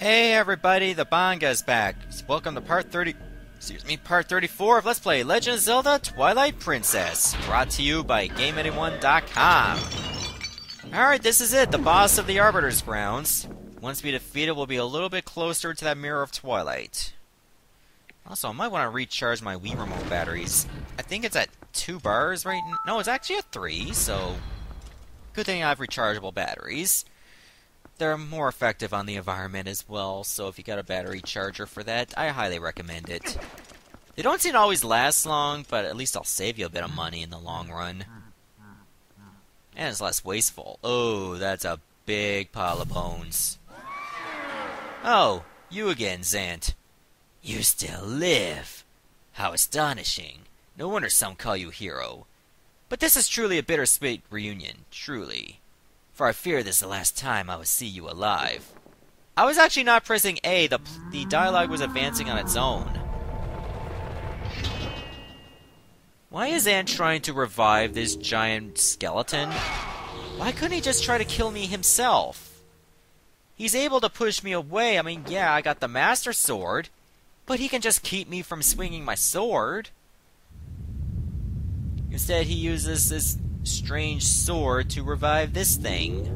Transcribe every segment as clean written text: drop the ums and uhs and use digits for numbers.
Hey everybody, the Banga's back. Welcome to part 34 of Let's Play Legend of Zelda Twilight Princess, brought to you by GameAnyone.com. Alright, this is it, the boss of the Arbiter's Grounds. Once we defeat it, we'll be a little bit closer to that Mirror of Twilight. Also, I might want to recharge my Wii Remote batteries. I think it's at 2 bars right now. No, it's actually at 3, so good thing I have rechargeable batteries. They're more effective on the environment as well, so if you got a battery charger for that, I highly recommend it. They don't seem to always last long, but at least I'll save you a bit of money in the long run. And it's less wasteful. Oh, that's a big pile of bones. Oh, you again, Zant. You still live. How astonishing. No wonder some call you hero. But this is truly a bittersweet reunion, truly. For I fear this is the last time I will see you alive. I was actually not pressing A. The dialogue was advancing on its own. Why is Zant trying to revive this giant skeleton? Why couldn't he just try to kill me himself? He's able to push me away. I mean, yeah, I got the Master Sword, but he can just keep me from swinging my sword. Instead, he uses this strange sword to revive this thing.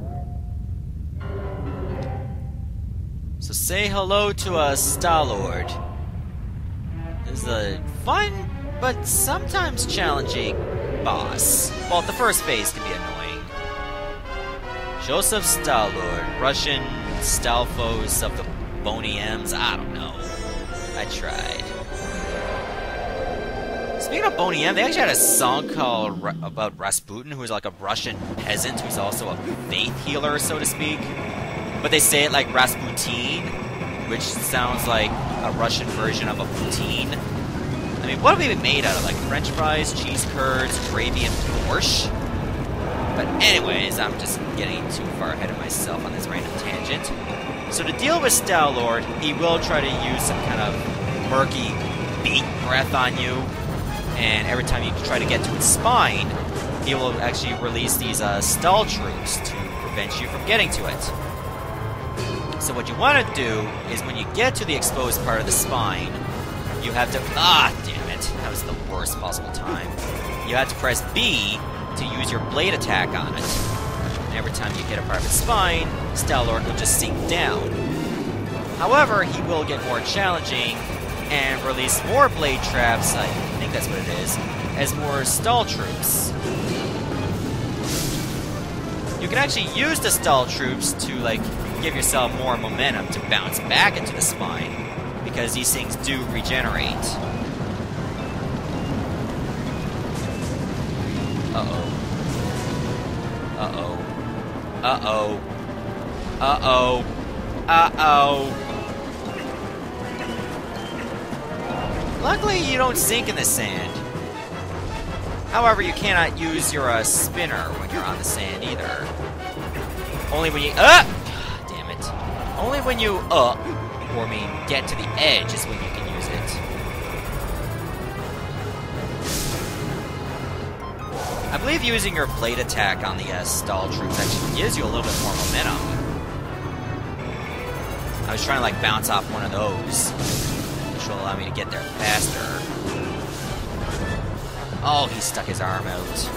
So say hello to Stallord. This is a fun, but sometimes challenging boss. Well, the first phase can be annoying. Joseph Stallord, Russian Stalfos of the Bony M's. I don't know. I tried. Speaking of Boney M, they actually had a song called about Rasputin, who's like a Russian peasant who's also a faith healer, so to speak. But they say it like Rasputin, which sounds like a Russian version of a poutine. I mean, what have we been made out of? Like French fries, cheese curds, gravy, and borscht? But anyways, I'm just getting too far ahead of myself on this random tangent. So to deal with Stallord, he will try to use some kind of murky beat breath on you. And every time you try to get to its spine, he will actually release these stall troops to prevent you from getting to it. So what you want to do is when you get to the exposed part of the spine, you have to... Ah, damn it. That was the worst possible time. You have to press B to use your blade attack on it. And every time you hit a part of its spine, Stallord will just sink down. However, he will get more challenging and release more blade traps, I think that's what it is, as more stall troops. You can actually use the stall troops to, like, give yourself more momentum to bounce back into the spine, because these things do regenerate. Uh-oh. Uh-oh. Uh-oh. Uh-oh. Uh-oh. Luckily, you don't sink in the sand. However, you cannot use your spinner when you're on the sand either. Only when you... Damn it. Only when you get to the edge is when you can use it. I believe using your blade attack on the stall troops actually gives you a little bit more momentum. I was trying to, like, bounce off one of those, which will allow me to get there faster. Oh, he stuck his arm out.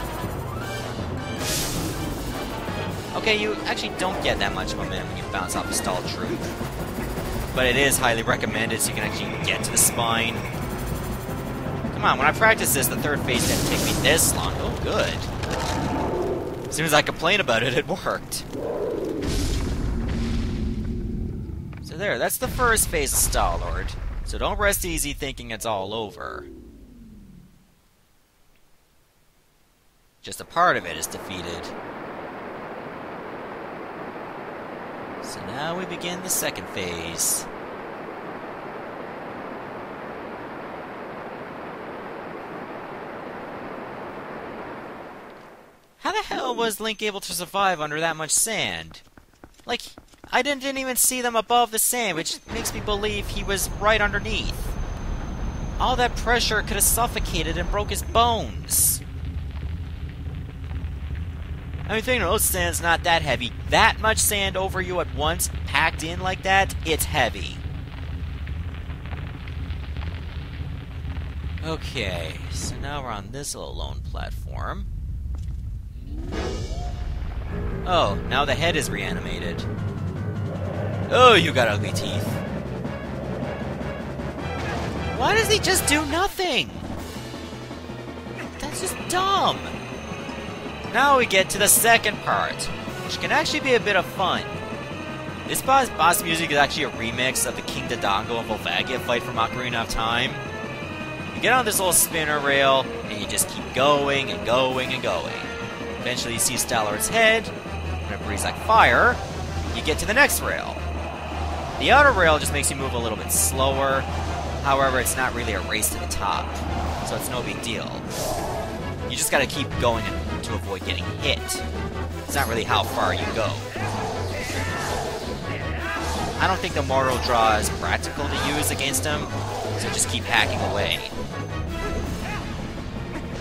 Okay, you actually don't get that much momentum when you bounce off a stall troop. But it is highly recommended so you can actually get to the spine. Come on, when I practiced this, the third phase didn't take me this long. Oh, good. As soon as I complained about it, it worked. So there, that's the first phase of Stallord. So don't rest easy thinking it's all over. Just a part of it is defeated. So now we begin the second phase. How the hell was Link able to survive under that much sand? Like, I didn't even see them above the sand, which makes me believe he was right underneath. All that pressure could have suffocated and broke his bones. I mean, thinking, oh, sand's not that heavy. That much sand over you at once, packed in like that, it's heavy. Okay, so now we're on this little lone platform. Oh, now the head is reanimated. Oh, you got ugly teeth. Why does he just do nothing? That's just dumb. Now we get to the second part, which can actually be a bit of fun. This boss music is actually a remix of the King Dodongo and Volvagia fight from Ocarina of Time. You get on this little spinner rail, and you just keep going and going and going. Eventually you see Stallord's head, and it breathes like fire. You get to the next rail. The outer rail just makes you move a little bit slower. However, it's not really a race to the top, so it's no big deal. You just gotta keep going to avoid getting hit. It's not really how far you go. I don't think the mortal draw is practical to use against him, so just keep hacking away.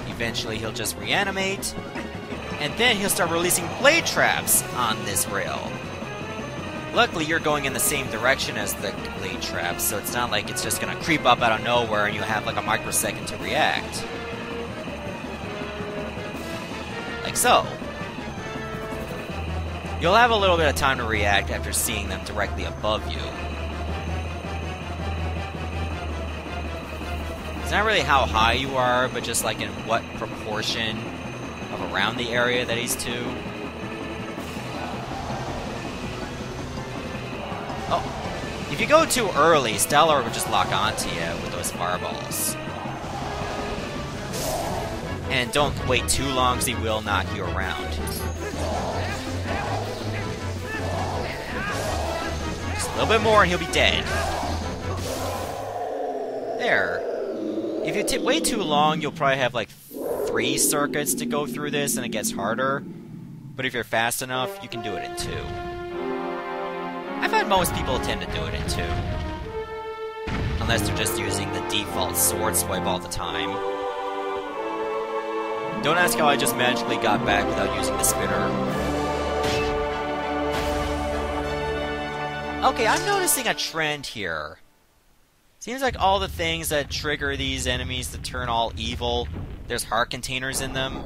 Eventually he'll just reanimate, and then he'll start releasing blade traps on this rail. Luckily, you're going in the same direction as the blade traps, so it's not like it's just gonna creep up out of nowhere and you have like a microsecond to react. Like so. You'll have a little bit of time to react after seeing them directly above you. It's not really how high you are, but just like in what proportion of around the area that he's to. Oh, if you go too early, Stallord will just lock onto you with those fireballs. And don't wait too long, because he will knock you around. Just a little bit more and he'll be dead. There. If you wait too long, you'll probably have like 3 circuits to go through this, and it gets harder. But if you're fast enough, you can do it in 2. I find most people tend to do it in 2. Unless they're just using the default sword swipe all the time. Don't ask how I just magically got back without using the spinner. Okay, I'm noticing a trend here. Seems like all the things that trigger these enemies to turn all evil, there's heart containers in them.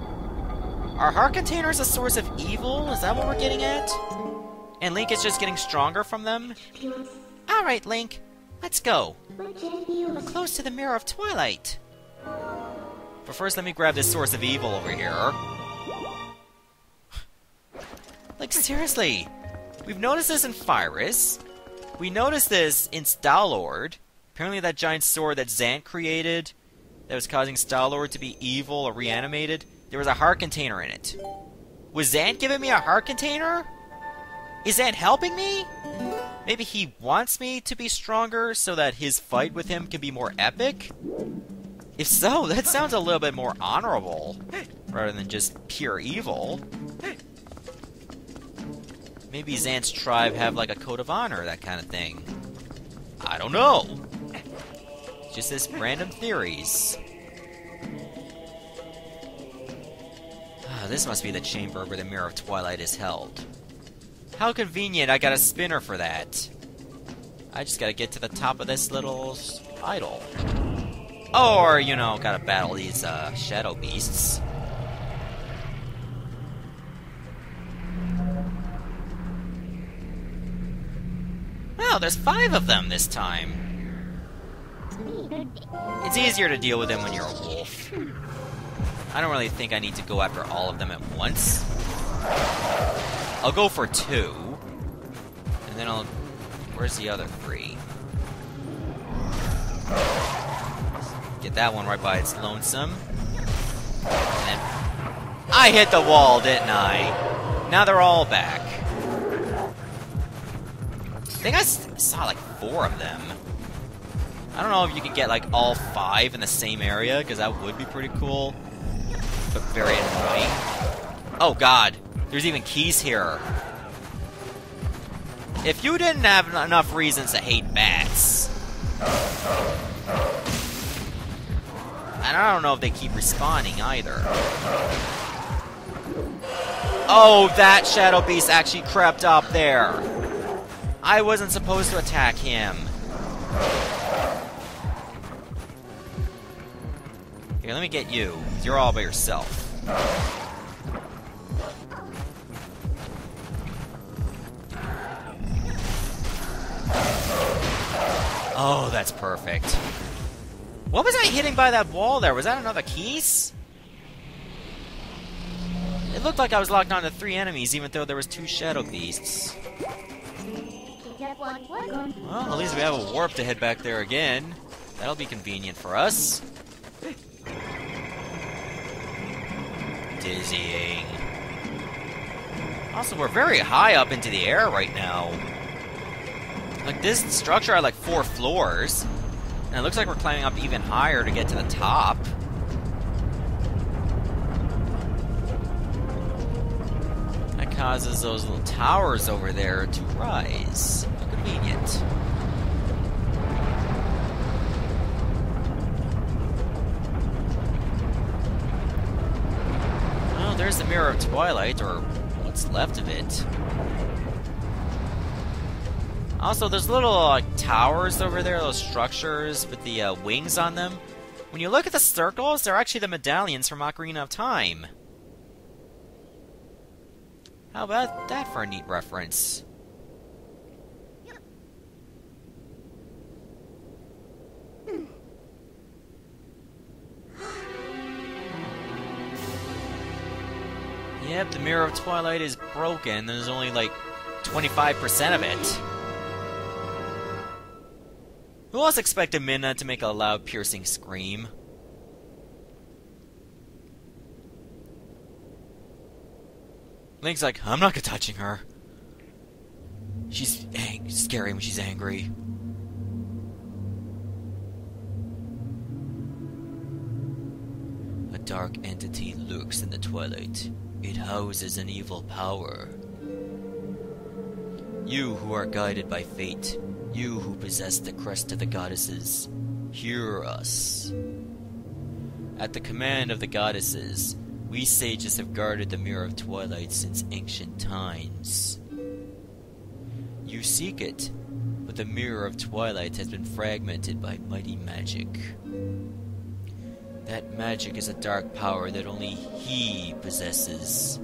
Are heart containers a source of evil? Is that what we're getting at? And Link is just getting stronger from them? Alright, Link. Let's go. We're close to the Mirror of Twilight. But first, let me grab this source of evil over here. Like, seriously. We've noticed this in Fyrus. We noticed this in Stallord. Apparently that giant sword that Zant created that was causing Stallord to be evil or reanimated, there was a heart container in it. Was Zant giving me a heart container? Is Zant helping me? Maybe he wants me to be stronger so that his fight with him can be more epic? If so, that sounds a little bit more honorable, rather than just pure evil. Maybe Zant's tribe have like a code of honor, that kind of thing. I don't know. Just this random theories. This must be the chamber where the Mirror of Twilight is held. How convenient, I got a spinner for that. I just gotta get to the top of this little idol. Or, you know, gotta battle these shadow beasts. Wow, there's 5 of them this time. It's easier to deal with them when you're a wolf. I don't really think I need to go after all of them at once. I'll go for 2. And then I'll... Where's the other 3? Get that one right by its lonesome. And then... I hit the wall, didn't I? Now they're all back. I think I saw like 4 of them. I don't know if you could get like all 5 in the same area, because that would be pretty cool. But very annoying. Oh god, there's even keys here. If you didn't have enough reasons to hate bats... And I don't know if they keep respawning either. Oh, that Shadow Beast actually crept up there. I wasn't supposed to attack him. Here, let me get you. You're all by yourself. Oh, that's perfect. What was I hitting by that wall there? Was that another Keys? It looked like I was locked onto 3 enemies, even though there was 2 shadow beasts. Well, at least we have a warp to head back there again. That'll be convenient for us. Dizzying. Also, we're very high up into the air right now. Like, this structure had like 4 floors. And it looks like we're climbing up even higher to get to the top. That causes those little towers over there to rise. How convenient. Well, there's the Mirror of Twilight, or what's left of it. Also, there's little like towers over there, those structures with the wings on them. When you look at the circles, they're actually the medallions from Ocarina of Time. How about that for a neat reference? Yep, the Mirror of Twilight is broken. There's only like 25% of it. Who else expected Midna to make a loud, piercing scream? Link's like, I'm not touching her. She's scary when she's angry. A dark entity lurks in the twilight. It houses an evil power. You who are guided by fate, you who possess the crest of the goddesses, hear us. At the command of the goddesses, we sages have guarded the Mirror of Twilight since ancient times. You seek it, but the Mirror of Twilight has been fragmented by mighty magic. That magic is a dark power that only he possesses.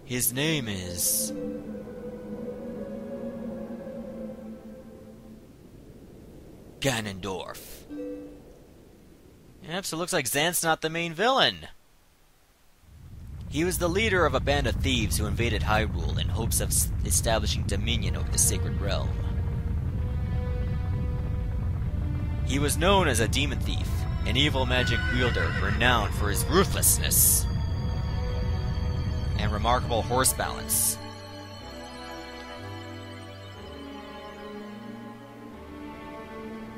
His name is... Ganondorf. Yep, so it looks like Zant's not the main villain. He was the leader of a band of thieves who invaded Hyrule in hopes of establishing dominion over the sacred realm. He was known as a demon thief, an evil magic wielder renowned for his ruthlessness and remarkable horse balance.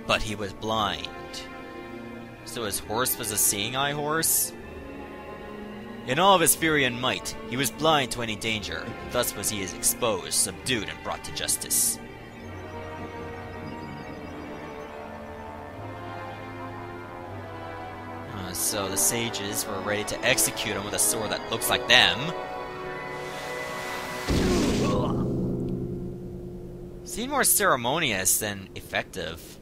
But he was blind. So his horse was a seeing-eye horse? In all of his fury and might, he was blind to any danger. Thus was he exposed, subdued, and brought to justice. So the sages were ready to execute him with a sword that looks like them. Seemed more ceremonious than effective.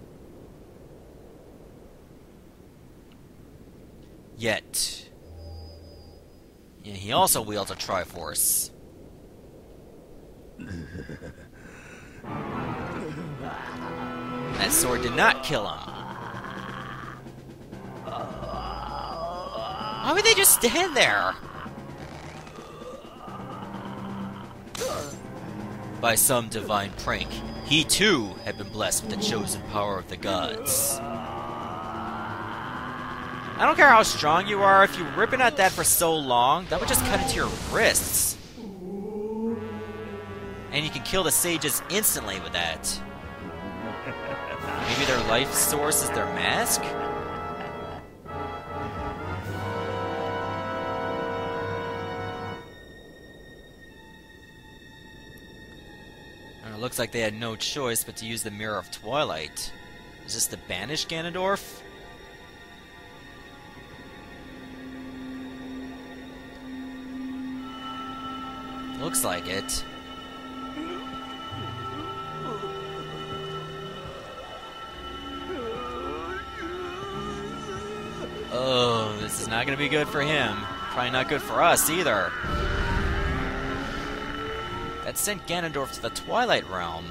Yet, yeah, he also wields a Triforce. That sword did not kill him. Why would they just stand there? By some divine prank, he too had been blessed with the chosen power of the gods. I don't care how strong you are, if you're ripping at that for so long, that would just cut into your wrists. And you can kill the sages instantly with that. Maybe their life source is their mask? It looks like they had no choice but to use the Mirror of Twilight. Is this the banished Ganondorf? Looks like it. Oh, this is not gonna be good for him. Probably not good for us either. That sent Ganondorf to the Twilight Realm.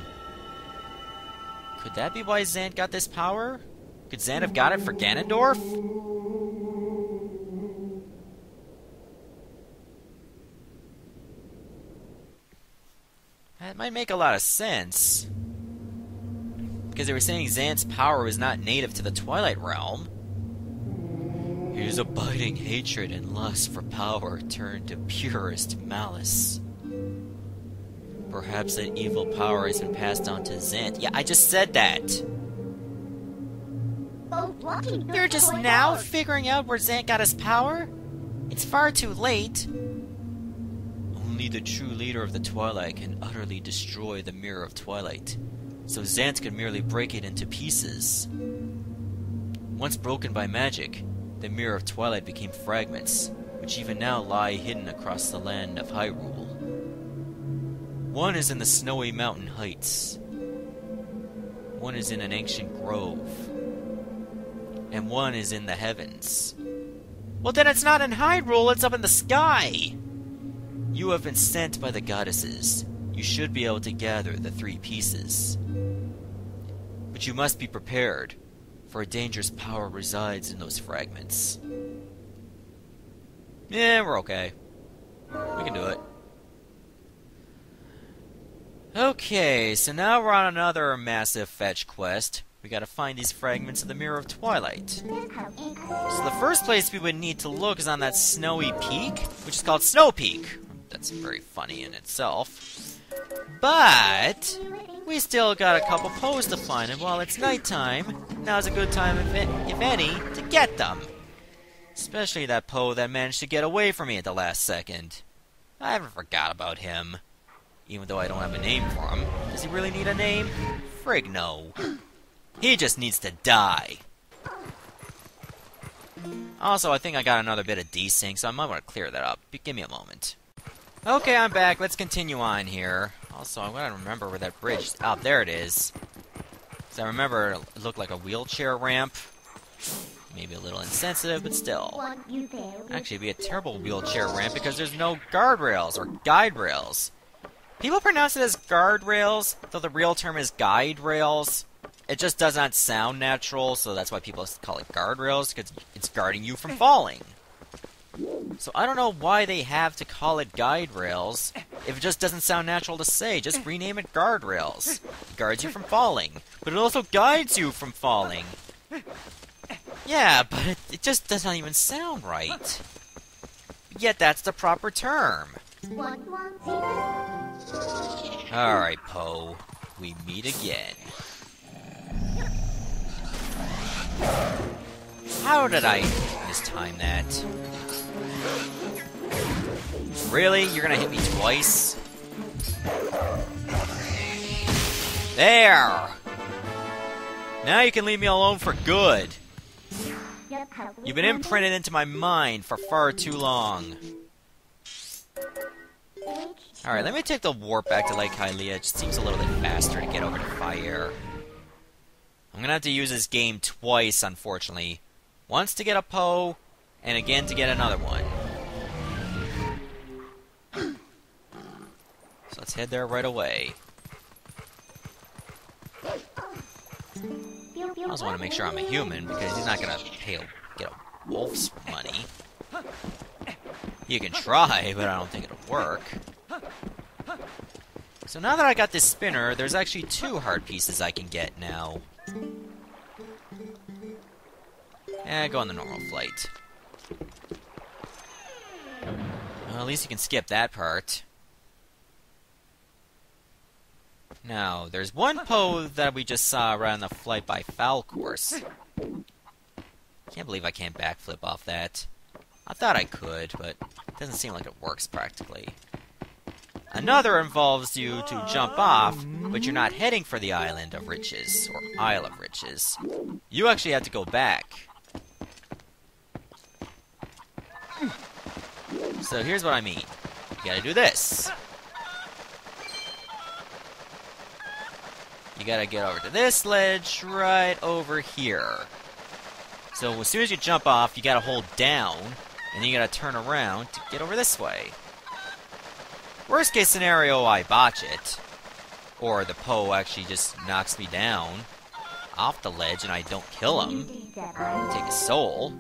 Could that be why Zant got this power? Could Zant have got it for Ganondorf? That might make a lot of sense. Because they were saying Zant's power was not native to the Twilight Realm. His abiding hatred and lust for power turned to purest malice. Perhaps that evil power has been passed on to Zant. Yeah, I just said that! They're just now figuring out where Zant got his power? It's far too late. Only the true leader of the Twilight can utterly destroy the Mirror of Twilight, so Zant could merely break it into pieces. Once broken by magic, the Mirror of Twilight became fragments, which even now lie hidden across the land of Hyrule. One is in the snowy mountain heights. One is in an ancient grove. And one is in the heavens. Well, then it's not in Hyrule, it's up in the sky! You have been sent by the goddesses. You should be able to gather the 3 pieces. But you must be prepared, for a dangerous power resides in those fragments. Yeah, we're okay. We can do it. Okay, so now we're on another massive fetch quest. We gotta find these fragments of the Mirror of Twilight. So the first place we would need to look is on that snowy peak, which is called Snowpeak. That's very funny in itself. But we still got a couple Poes to find, and while it's nighttime, now's a good time, if any, to get them. Especially that Poe that managed to get away from me at the last second. I haven't forgot about him. Even though I don't have a name for him. Does he really need a name? Frig no. He just needs to die. Also, I think I got another bit of desync, so I might want to clear that up. Give me a moment. Okay, I'm back. Let's continue on here. Also, I want to remember where that bridge is. Oh, there it is. So I remember it looked like a wheelchair ramp. Maybe a little insensitive, but still. Actually, it'd be a terrible wheelchair ramp because there's no guardrails or guide rails. People pronounce it as guardrails, though the real term is guide rails. It just does not sound natural, so that's why people call it guardrails, because it's guarding you from falling. So I don't know why they have to call it guide rails if it just doesn't sound natural to say. Just rename it guardrails. It guards you from falling, but it also guides you from falling. Yeah, but it just doesn't even sound right. Yet that's the proper term. Alright, Poe. We meet again. How did I mistime that? Really? You're gonna hit me twice? There! Now you can leave me alone for good. You've been imprinted into my mind for far too long. Alright, let me take the warp back to Lake Hylia. It just seems a little bit faster to get over to fire. I'm gonna have to use this game twice, unfortunately. Once to get a Poe, and again to get another one. So let's head there right away. I also want to make sure I'm a human, because he's not gonna get a wolf's money. You can try, but I don't think it'll work. So now that I got this spinner, there's actually 2 heart pieces I can get now. Go on the normal flight. Well, at least you can skip that part. Now, there's one Poe that we just saw around the flight by foul course. Can't believe I can't backflip off that. I thought I could, but it doesn't seem like it works practically. Another involves you to jump off, but you're not heading for the Island of Riches, or Isle of Riches. You actually have to go back. So here's what I mean. You gotta do this. You gotta get over to this ledge right over here. So as soon as you jump off, you gotta hold down, and then you gotta turn around to get over this way. Worst case scenario, I botch it. Or the Poe actually just knocks me down off the ledge and I don't kill him. Take his soul.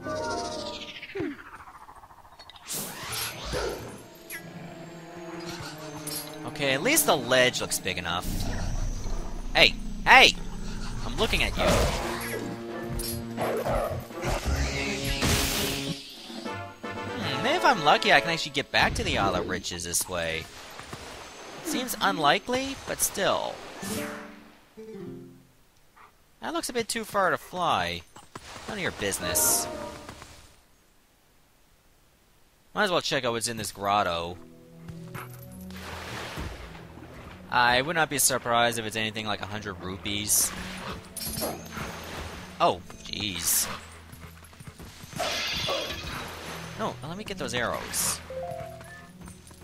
Okay, at least the ledge looks big enough. Hey! Hey! I'm looking at you. Maybe if I'm lucky, I can actually get back to the Isle of Riches this way. Seems unlikely, but still. That looks a bit too far to fly. None of your business. Might as well check out what's in this grotto. I would not be surprised if it's anything like 100 rupees. Oh, jeez. No, let me get those arrows.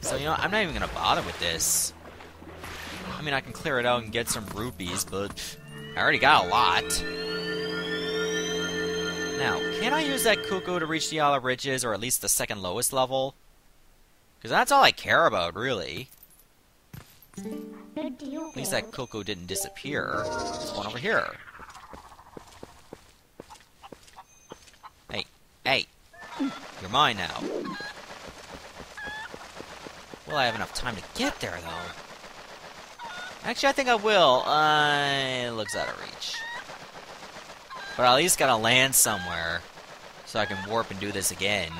So, you know, I'm not even gonna bother with this. I mean, I can clear it out and get some rupees, but I already got a lot. Now, can I use that cuckoo to reach the Isle of Riches, or at least the second lowest level? Because that's all I care about, really. At least that cuckoo didn't disappear. There's one over here. Hey, hey! You're mine now. Will I have enough time to get there, though? Actually, I think I will. It looks out of reach. But I at least gotta land somewhere, so I can warp and do this again.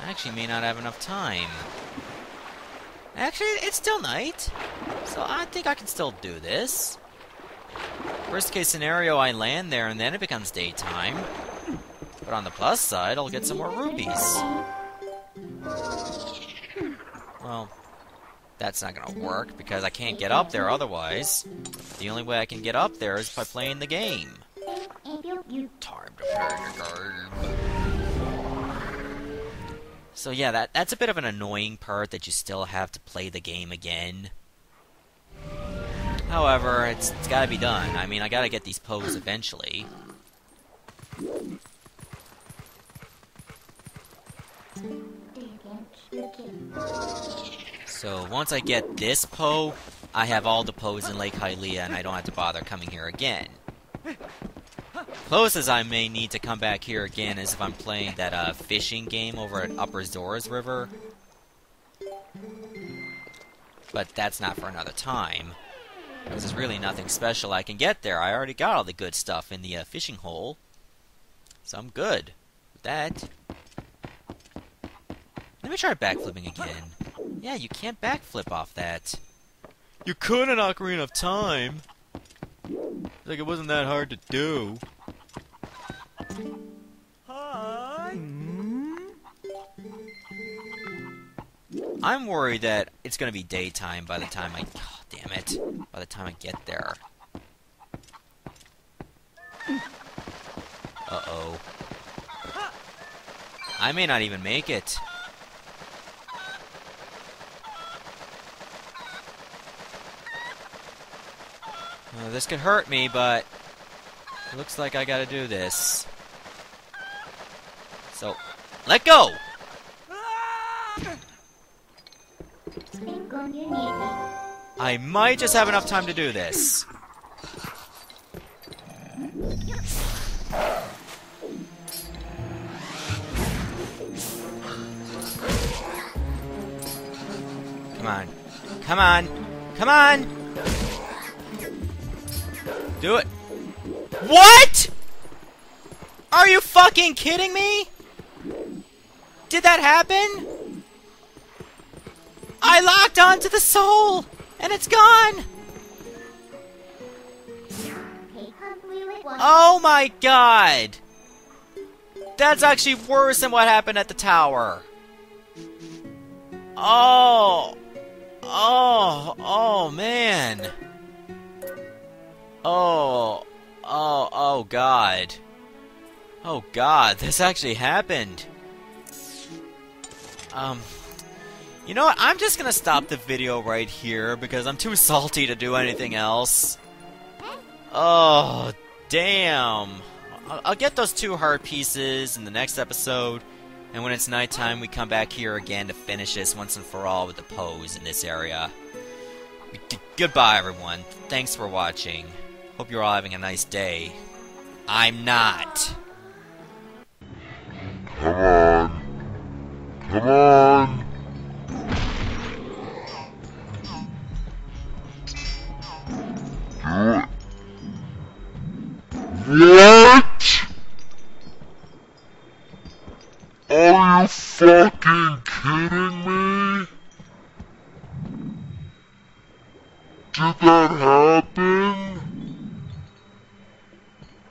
I actually may not have enough time. Actually, it's still night, so I think I can still do this. Worst case scenario, I land there and then it becomes daytime. But on the plus side, I'll get some more rupees. Well, that's not gonna work, because I can't get up there otherwise. The only way I can get up there is by playing the game. Time to play the game. So yeah, that's a bit of an annoying part, that you still have to play the game again. However, it's gotta be done. I mean, I gotta get these Poes eventually. So, once I get this Poe, I have all the Poes in Lake Hylia, and I don't have to bother coming here again. Closest I may need to come back here again is if I'm playing that fishing game over at Upper Zora's River. But that's not for another time. Because there's really nothing special I can get there. I already got all the good stuff in the fishing hole. So I'm good with that. Let me try backflipping again. Yeah, you can't backflip off that. You could in Ocarina of Time. Like it wasn't that hard to do. Hi. I'm worried that it's gonna be daytime by the time I... Oh, damn it. By the time I get there. Uh-oh. I may not even make it. This could hurt me, but it looks like I gotta do this. So, let go! I might just have enough time to do this. Come on. Come on! Come on! Do it. What?! Are you fucking kidding me?! Did that happen?! I locked onto the soul! And it's gone! Oh my god! That's actually worse than what happened at the tower. Oh! Oh man! Oh god. Oh god, this actually happened. You know what, I'm just gonna stop the video right here because I'm too salty to do anything else. Oh, damn. I'll get those 2 heart pieces in the next episode. And when it's nighttime, we come back here again to finish this once and for all with the Poes in this area. Goodbye, everyone. Thanks for watching. Hope you're all having a nice day. I'm not. Come on. Come on. Do it. What? Are you fucking kidding me? Did that happen?